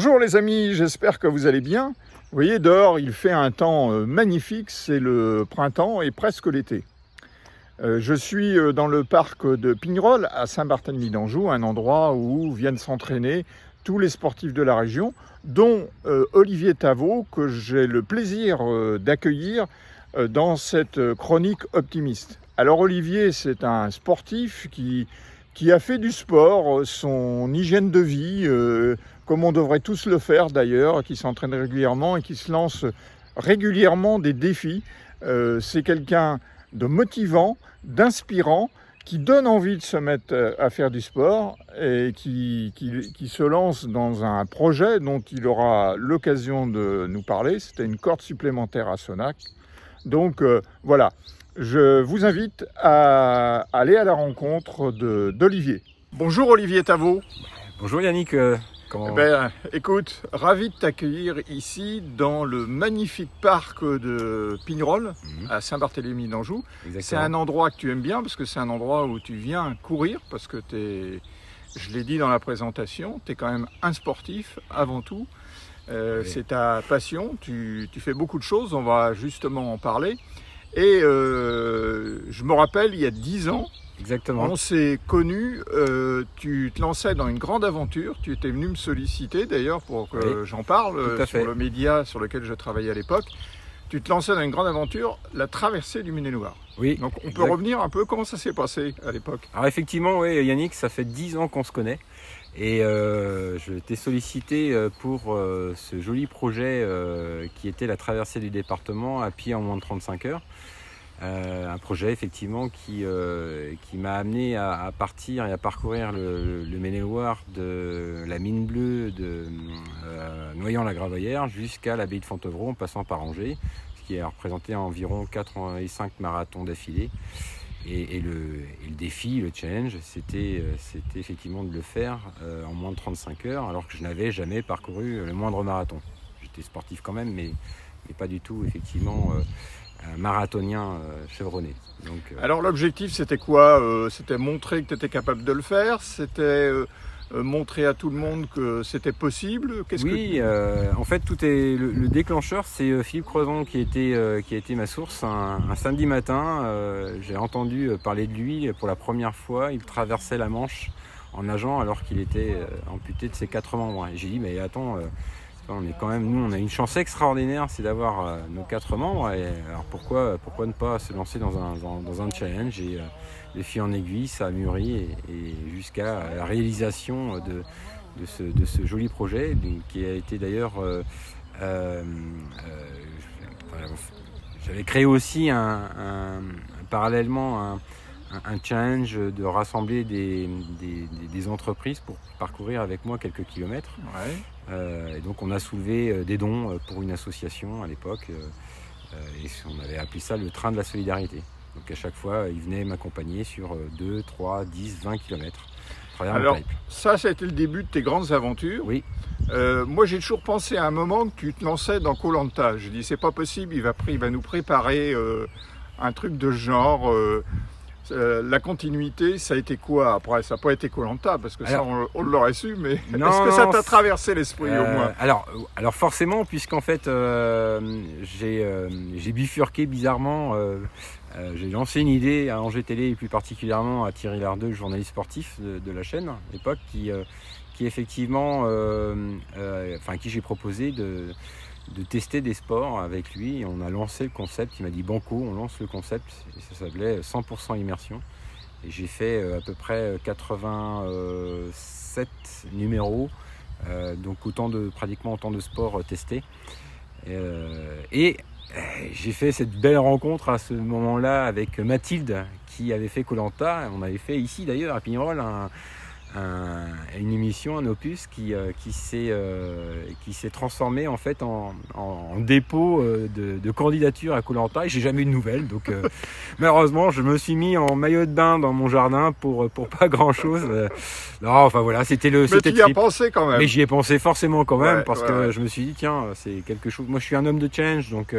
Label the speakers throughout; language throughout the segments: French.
Speaker 1: Bonjour les amis, j'espère que vous allez bien. Vous voyez, dehors il fait un temps magnifique, c'est le printemps et presque l'été. Je suis dans le parc de Pignerol à Saint-Barthélemy d'Anjou, un endroit où viennent s'entraîner tous les sportifs de la région, dont Olivier Tavot, que j'ai le plaisir d'accueillir dans cette chronique optimiste. Alors Olivier, c'est un sportif qui a fait du sport son hygiène de vie, comme on devrait tous le faire d'ailleurs, qui s'entraîne régulièrement et qui se lance régulièrement des défis. C'est quelqu'un de motivant, d'inspirant, qui donne envie de se mettre à faire du sport et qui se lance dans un projet dont il aura l'occasion de nous parler. C'était une corde supplémentaire à Sonac. Donc voilà, je vous invite à aller à la rencontre d'Olivier. Bonjour Olivier Tavot.
Speaker 2: Bonjour Yannick.
Speaker 1: Écoute, ravi de t'accueillir ici dans le magnifique parc de Pignerol à Saint-Barthélemy d'Anjou. C'est un endroit que tu aimes bien parce que c'est un endroit où tu viens courir parce que je l'ai dit dans la présentation, tu es quand même un sportif avant tout. Oui. C'est ta passion, tu fais beaucoup de choses, on va justement en parler. Et je me rappelle, il y a 10 ans,
Speaker 2: exactement,
Speaker 1: on s'est connus, tu te lançais dans une grande aventure, tu étais venu me solliciter d'ailleurs pour que j'en parle sur le média sur lequel je travaillais à l'époque. Tu te lançais dans une grande aventure, la traversée du Maine-et-Loire.
Speaker 2: Oui.
Speaker 1: Donc on peut revenir un peu, comment ça s'est passé à l'époque?
Speaker 2: Alors effectivement, oui Yannick, ça fait 10 ans qu'on se connaît. Et je t'ai sollicité pour ce joli projet qui était la traversée du département à pied en moins de 35 heures. Un projet effectivement qui m'a amené à partir et à parcourir le Maine-et-Loire de la Mine Bleue de Noyant-la-Gravoyère jusqu'à l'abbaye de Fontevraud en passant par Angers, ce qui a représenté environ 4 et 5 marathons d'affilée. Et le défi, le challenge, c'était effectivement de le faire en moins de 35 heures, alors que je n'avais jamais parcouru le moindre marathon. J'étais sportif quand même, mais pas du tout effectivement un marathonien chevronné. Donc,
Speaker 1: alors l'objectif c'était quoi? C'était montrer que tu étais capable de le faire? C'était montrer à tout le monde que c'était possible?
Speaker 2: En fait, tout est le déclencheur, c'est Philippe Croison qui a été ma source. Un samedi matin, j'ai entendu parler de lui pour la première fois. Il traversait la Manche en nageant alors qu'il était amputé de ses 4 membres. Et j'ai dit, mais attends, on est quand même, nous, on a une chance extraordinaire, c'est d'avoir nos 4 membres. Et alors pourquoi ne pas se lancer dans un challenge? Et de fil en aiguille, ça a mûri et jusqu'à la réalisation de ce joli projet, qui a été d'ailleurs... j'avais créé aussi parallèlement un challenge de rassembler des entreprises pour parcourir avec moi quelques kilomètres. Ouais. Et donc on a soulevé des dons pour une association à l'époque et on avait appelé ça le train de la solidarité. Donc à chaque fois, ils venaient m'accompagner sur 2, 3, 10, 20 km.
Speaker 1: Alors ça a été le début de tes grandes aventures.
Speaker 2: Oui.
Speaker 1: Moi j'ai toujours pensé à un moment que tu te lançais dans Koh-Lanta. Je dis c'est pas possible, il va nous préparer un truc de ce genre. La continuité, ça a été quoi après? Ça n'a pas été Koh-Lanta parce que ça on l'aurait su, mais est-ce que ça t'a traversé l'esprit au moins?
Speaker 2: Alors forcément, puisqu'en fait j'ai bifurqué bizarrement. J'ai lancé une idée à Angers Télé et plus particulièrement à Thierry Lardeux, le journaliste sportif de la chaîne à l'époque, qui effectivement, à qui j'ai proposé de tester des sports avec lui. Et on a lancé le concept, il m'a dit banco, on lance le concept, et ça s'appelait 100% immersion. Et j'ai fait à peu près 87 numéros, donc pratiquement autant de sports testés. Et j'ai fait cette belle rencontre à ce moment-là avec Mathilde qui avait fait Koh-Lanta. On avait fait ici d'ailleurs à Pignerol une émission, un opus qui s'est transformé en fait en dépôt de candidature à Koh-Lanta et j'ai jamais eu de nouvelles. Donc malheureusement je me suis mis en maillot de bain dans mon jardin pour pas grand chose. Non, enfin voilà, c'était le.
Speaker 1: Mais tu y as pensé quand même.
Speaker 2: Mais j'y ai pensé forcément quand même parce que je me suis dit tiens, c'est quelque chose. Moi je suis un homme de challenge, donc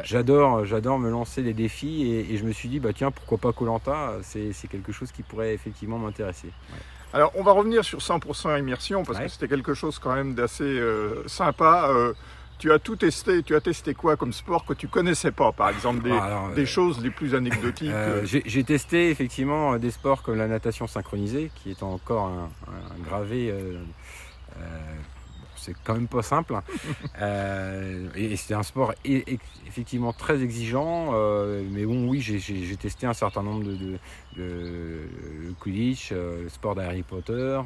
Speaker 2: j'adore me lancer des défis et je me suis dit bah tiens, pourquoi pas Koh-Lanta, c'est quelque chose qui pourrait effectivement m'intéresser. Ouais.
Speaker 1: Alors, on va revenir sur 100% immersion parce que c'était quelque chose quand même d'assez sympa. Tu as tout testé. Tu as testé quoi comme sport que tu connaissais pas, par exemple des choses les plus anecdotiques
Speaker 2: J'ai testé effectivement des sports comme la natation synchronisée, qui est encore un gravé. C'est quand même pas simple. Et c'est un sport effectivement très exigeant. Mais bon, oui, j'ai testé un certain nombre de Quidditch, le sport d'Harry Potter.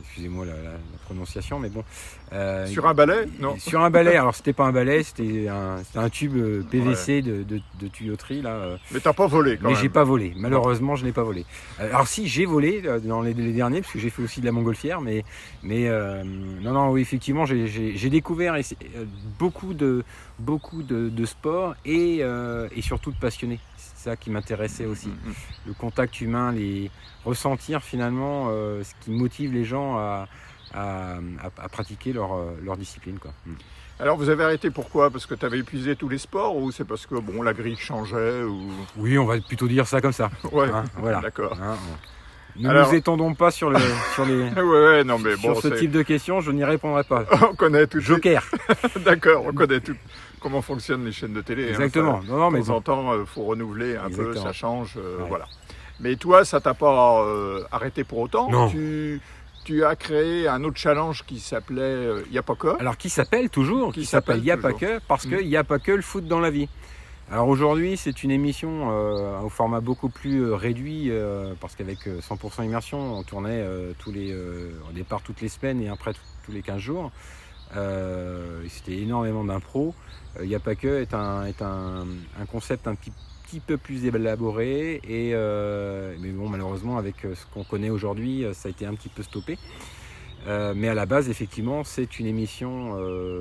Speaker 2: Excusez-moi la prononciation, mais bon.
Speaker 1: Sur un balai, non?
Speaker 2: Sur un balai. Alors c'était pas un balai, c'était un tube PVC de tuyauterie là.
Speaker 1: Mais t'as pas volé quand même.
Speaker 2: Mais j'ai pas volé. Malheureusement, je n'ai pas volé. Alors si, j'ai volé dans les derniers, parce que j'ai fait aussi de la montgolfière, mais non, oui, effectivement, j'ai découvert beaucoup de sports et surtout de passionnés. C'est ça qui m'intéressait aussi. Le contact humain, ressentir finalement ce qui motive les gens à pratiquer leur discipline, quoi.
Speaker 1: Alors vous avez arrêté pourquoi? Parce que tu avais épuisé tous les sports ou c'est parce que bon, la grille changeait ou...
Speaker 2: Oui, on va plutôt dire ça comme ça.
Speaker 1: Ouais,
Speaker 2: voilà.
Speaker 1: D'accord.
Speaker 2: Ne nous étendons pas sur
Speaker 1: non, mais bon,
Speaker 2: ce type de questions, je n'y répondrai pas.
Speaker 1: On connaît tout.
Speaker 2: Joker.
Speaker 1: D'accord, on connaît tout. Comment fonctionnent les chaînes de télé.
Speaker 2: Exactement.
Speaker 1: De temps en temps, il faut renouveler un peu, ça change. Voilà. Mais toi, ça t'a pas arrêté pour autant?
Speaker 2: Non.
Speaker 1: Tu as créé un autre challenge qui s'appelait Y'a pas que.
Speaker 2: Alors qui s'appelle toujours, qui s'appelle Y'a pas que, parce qu'il n'y a pas que le foot dans la vie. Alors aujourd'hui, c'est une émission au format beaucoup plus réduit, parce qu'avec 100% immersion, on tournait au départ toutes les semaines et après tous les 15 jours. C'était énormément d'impro. Y'a pas que est un concept un petit peu plus élaboré mais bon, malheureusement avec ce qu'on connaît aujourd'hui, ça a été un petit peu stoppé. Mais à la base, effectivement, c'est une émission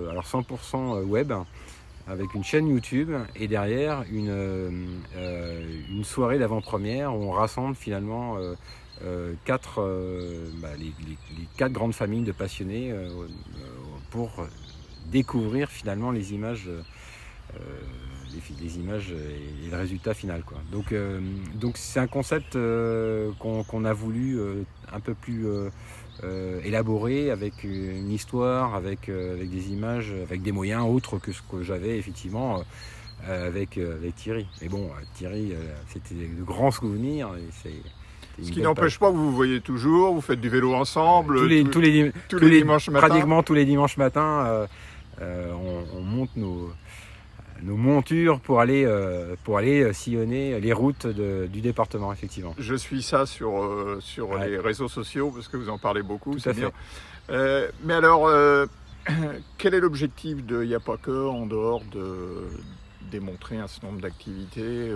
Speaker 2: alors 100% web, avec une chaîne YouTube et derrière une soirée d'avant-première où on rassemble finalement les 4 grandes familles de passionnés pour découvrir finalement les images et le résultat final, quoi. Donc c'est un concept qu'on a voulu un peu plus élaboré, avec une histoire, avec des images, avec des moyens autres que ce que j'avais effectivement avec Thierry. Mais bon, Thierry, c'était de grands souvenirs.
Speaker 1: Ce qui n'empêche pas que vous vous voyez toujours, vous faites du vélo ensemble.
Speaker 2: Tous les
Speaker 1: dimanches matins.
Speaker 2: Pratiquement tous les dimanches matins, on monte nos montures pour aller sillonner les routes du département, effectivement.
Speaker 1: Je suis ça sur les réseaux sociaux parce que vous en parlez beaucoup.
Speaker 2: Tout à fait.
Speaker 1: Mais alors, quel est l'objectif de Y'a pas que en dehors de démontrer un certain nombre d'activités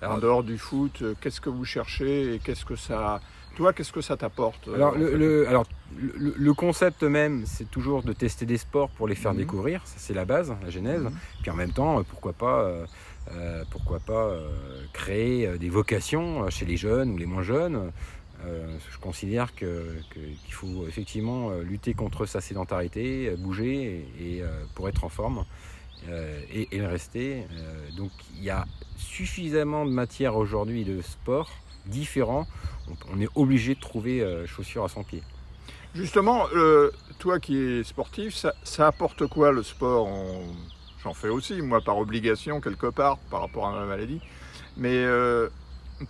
Speaker 1: en dehors du foot? Qu'est-ce que vous cherchez et qu'est-ce que ça t'apporte?
Speaker 2: Alors, le concept même, c'est toujours de tester des sports pour les faire découvrir. Ça, c'est la base, la genèse. Puis en même temps, pourquoi pas créer des vocations chez les jeunes ou les moins jeunes. Je considère qu'il faut effectivement lutter contre sa sédentarité, bouger et pour être en forme et le rester. Donc il y a suffisamment de matière aujourd'hui de sport différents. On est obligé de trouver chaussures à son pied.
Speaker 1: Justement, toi qui es sportif, ça apporte quoi le sport? J'en fais aussi, moi, par obligation, quelque part, par rapport à ma maladie. Mais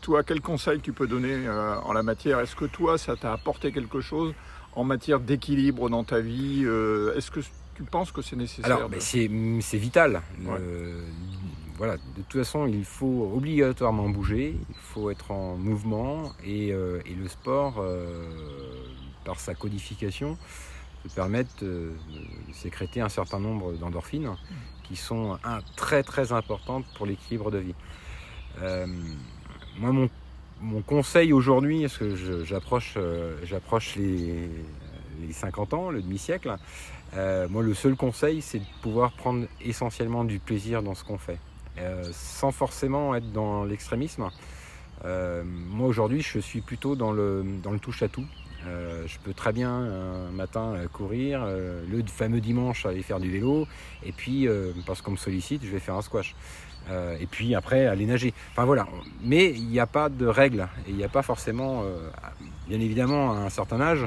Speaker 1: toi, quel conseil tu peux donner en la matière? Est-ce que toi, ça t'a apporté quelque chose en matière d'équilibre dans ta vie? Est-ce que tu penses que c'est nécessaire?
Speaker 2: Alors, c'est vital. Ouais. Voilà, de toute façon, il faut obligatoirement bouger, il faut être en mouvement et le sport, par sa codification, peut permettre de sécréter un certain nombre d'endorphines qui sont très très importantes pour l'équilibre de vie. Moi, mon conseil aujourd'hui, parce que j'approche les 50 ans, le demi-siècle, moi le seul conseil, c'est de pouvoir prendre essentiellement du plaisir dans ce qu'on fait. Sans forcément être dans l'extrémisme. Moi aujourd'hui je suis plutôt dans le touche-à-tout. Je peux très bien un matin courir, le fameux dimanche aller faire du vélo, et puis parce qu'on me sollicite je vais faire un squash. Et puis après aller nager. Enfin voilà, mais il n'y a pas de règles et il n'y a pas forcément bien évidemment à un certain âge,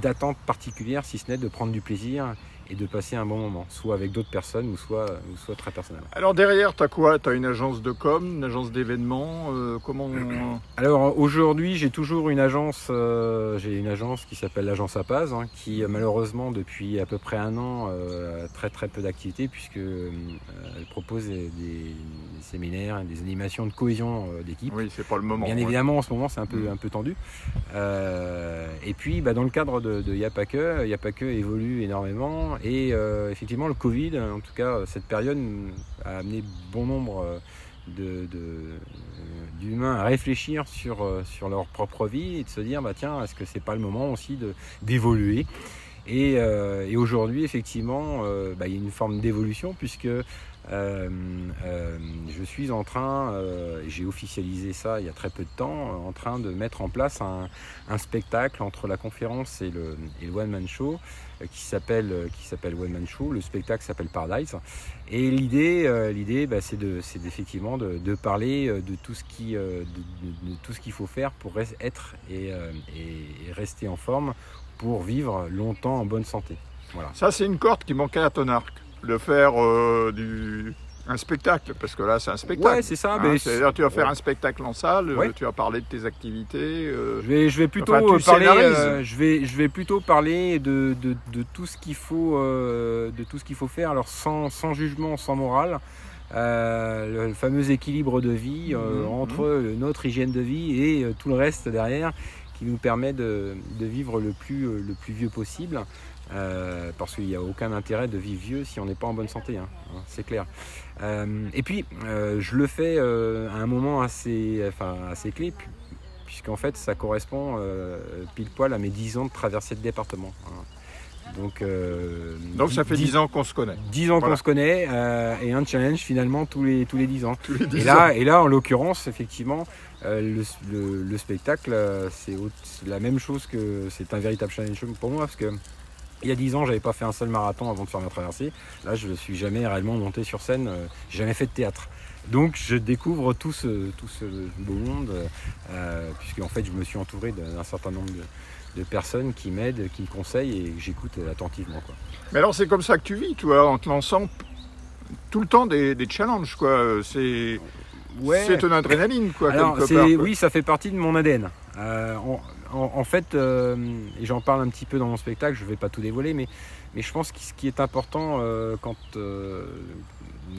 Speaker 2: d'attente particulière, si ce n'est de prendre du plaisir et de passer un bon moment, soit avec d'autres personnes ou soit très personnel.
Speaker 1: Alors derrière, tu as quoi? Tu as une agence de com, une agence d'événements, comment...
Speaker 2: Alors aujourd'hui, j'ai toujours une agence, qui s'appelle l'agence Apaz, hein, qui malheureusement depuis à peu près un an a très peu d'activité puisque elle propose des séminaires, des animations de cohésion d'équipe.
Speaker 1: Oui, c'est pas le moment.
Speaker 2: Bien évidemment, en ce moment, c'est un peu tendu. Et puis, dans le cadre de Yapake évolue énormément. Et effectivement, le Covid, en tout cas, cette période a amené bon nombre d'humains à réfléchir sur leur propre vie et de se dire, tiens, est-ce que c'est pas le moment aussi d'évoluer? Et aujourd'hui, effectivement, il y a une forme d'évolution puisque je suis en train, j'ai officialisé ça il y a très peu de temps, en train de mettre en place un spectacle entre la conférence et le One Man Show qui s'appelle One Man Show. Le spectacle s'appelle Paradise. Et l'idée, c'est effectivement de parler de tout ce qu'il faut faire pour être et rester en forme pour vivre longtemps en bonne santé. Voilà.
Speaker 1: Ça, c'est une corde qui manquait à ton arc. De faire un spectacle, parce que là c'est un spectacle.
Speaker 2: Ouais, c'est ça.
Speaker 1: Hein, c'est-à-dire tu vas faire un spectacle en salle, tu vas parler de tes activités.
Speaker 2: Je vais plutôt parler de tout ce qu'il faut, faire. Alors sans jugement, sans morale. Le fameux équilibre de vie entre notre hygiène de vie et tout le reste derrière, qui nous permet de vivre le plus vieux possible. Parce qu'il n'y a aucun intérêt de vivre vieux si on n'est pas en bonne santé, c'est clair. Et puis je le fais à un moment assez clé, puisqu'en fait ça correspond pile poil à mes 10 ans de traversée de département. Donc
Speaker 1: ça fait 10 ans qu'on se connaît.
Speaker 2: 10 ans qu'on se connaît et un challenge finalement tous les 10 ans.
Speaker 1: Tous les 10
Speaker 2: et là en l'occurrence effectivement le spectacle c'est la même chose, que c'est un véritable challenge pour moi parce que il y a 10 ans, j'avais pas fait un seul marathon avant de faire ma traversée. Là, je ne suis jamais réellement monté sur scène, j'ai jamais fait de théâtre. Donc, je découvre tout ce beau monde, puisque en fait, je me suis entouré d'un certain nombre de personnes qui m'aident, qui me conseillent et que j'écoute attentivement, quoi.
Speaker 1: Mais alors, c'est comme ça que tu vis, toi, en te lançant tout le temps des challenges, quoi. C'est une adrénaline, quoi,
Speaker 2: alors,
Speaker 1: quelque part.
Speaker 2: Oui, ça fait partie de mon ADN. En fait, et j'en parle un petit peu dans mon spectacle, je ne vais pas tout dévoiler, mais je pense que ce qui est important dans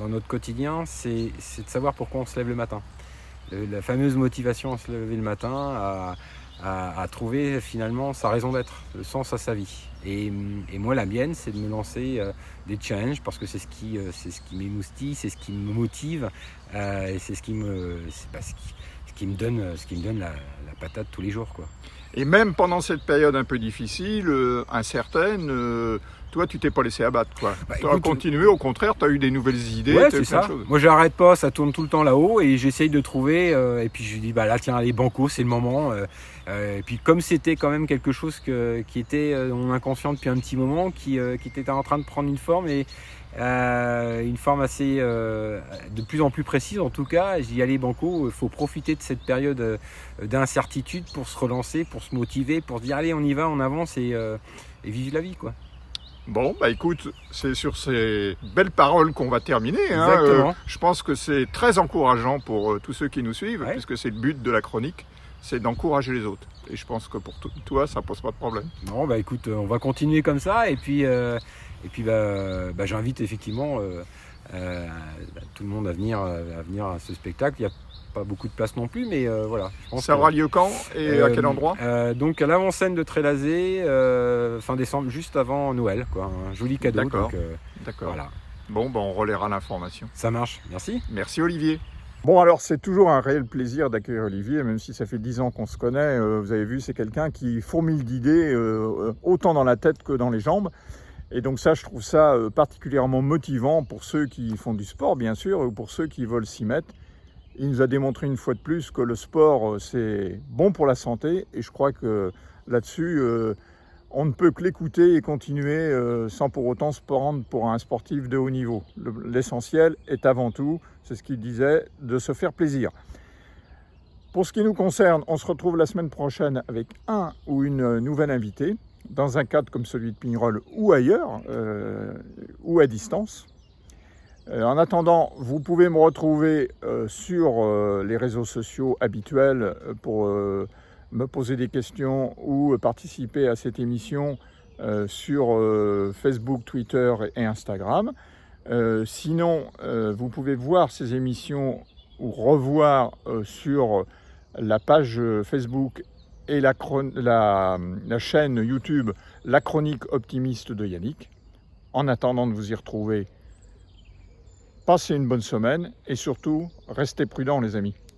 Speaker 2: notre quotidien, c'est de savoir pourquoi on se lève le matin. La fameuse motivation à se lever le matin, à trouver finalement sa raison d'être, le sens à sa vie. Et moi, la mienne, c'est de me lancer des challenges parce que c'est ce qui m'émoustille, c'est ce qui me motive, et c'est ce qui me donne la patate tous les jours, quoi.
Speaker 1: Et même pendant cette période un peu difficile, incertaine, toi tu t'es pas laissé abattre, quoi. Tu as continué, au contraire, tu as eu des nouvelles idées,
Speaker 2: c'est ça. Moi j'arrête pas, ça tourne tout le temps là-haut et j'essaye de trouver, et puis je dis là tiens allez banco, c'est le moment. Et puis comme c'était quand même quelque chose qui était dans mon inconscient depuis un petit moment, qui était en train de prendre une forme et une forme assez de plus en plus précise en tout cas, je dis allez banco, il faut profiter de cette période d'incertitude pour se relancer, pour se motiver, pour se dire allez on y va, on avance et vivre la vie, quoi.
Speaker 1: Bon, écoute, c'est sur ces belles paroles qu'on va terminer. Je pense que c'est très encourageant pour tous ceux qui nous suivent, puisque c'est le but de la chronique, c'est d'encourager les autres. Et je pense que pour toi, ça pose pas de problème.
Speaker 2: Non, écoute, on va continuer comme ça, et puis j'invite effectivement tout le monde à venir à ce spectacle. Il n'y a pas beaucoup de place non plus, mais voilà.
Speaker 1: Ça aura lieu quand et à quel endroit?
Speaker 2: Donc à l'avant-scène de Trélazé, fin décembre, juste avant Noël, quoi. Un joli cadeau.
Speaker 1: D'accord.
Speaker 2: Voilà.
Speaker 1: Bon, on relaiera l'information.
Speaker 2: Ça marche, merci.
Speaker 1: Merci Olivier. Bon, alors c'est toujours un réel plaisir d'accueillir Olivier, même si ça fait 10 ans qu'on se connaît. Vous avez vu, c'est quelqu'un qui fourmille d'idées, autant dans la tête que dans les jambes. Et donc ça, je trouve ça particulièrement motivant pour ceux qui font du sport, bien sûr, ou pour ceux qui veulent s'y mettre. Il nous a démontré une fois de plus que le sport, c'est bon pour la santé. Et je crois que là-dessus, on ne peut que l'écouter et continuer sans pour autant se prendre pour un sportif de haut niveau. L'essentiel est avant tout, c'est ce qu'il disait, de se faire plaisir. Pour ce qui nous concerne, on se retrouve la semaine prochaine avec un ou une nouvelle invitée, dans un cadre comme celui de Pignerol ou ailleurs, ou à distance. En attendant, vous pouvez me retrouver sur les réseaux sociaux habituels pour me poser des questions ou participer à cette émission sur Facebook, Twitter et Instagram. Sinon, vous pouvez voir ces émissions ou revoir sur la page Facebook et la chaîne YouTube La Chronique Optimiste de Yannick. En attendant de vous y retrouver, passez une bonne semaine et surtout, restez prudents les amis.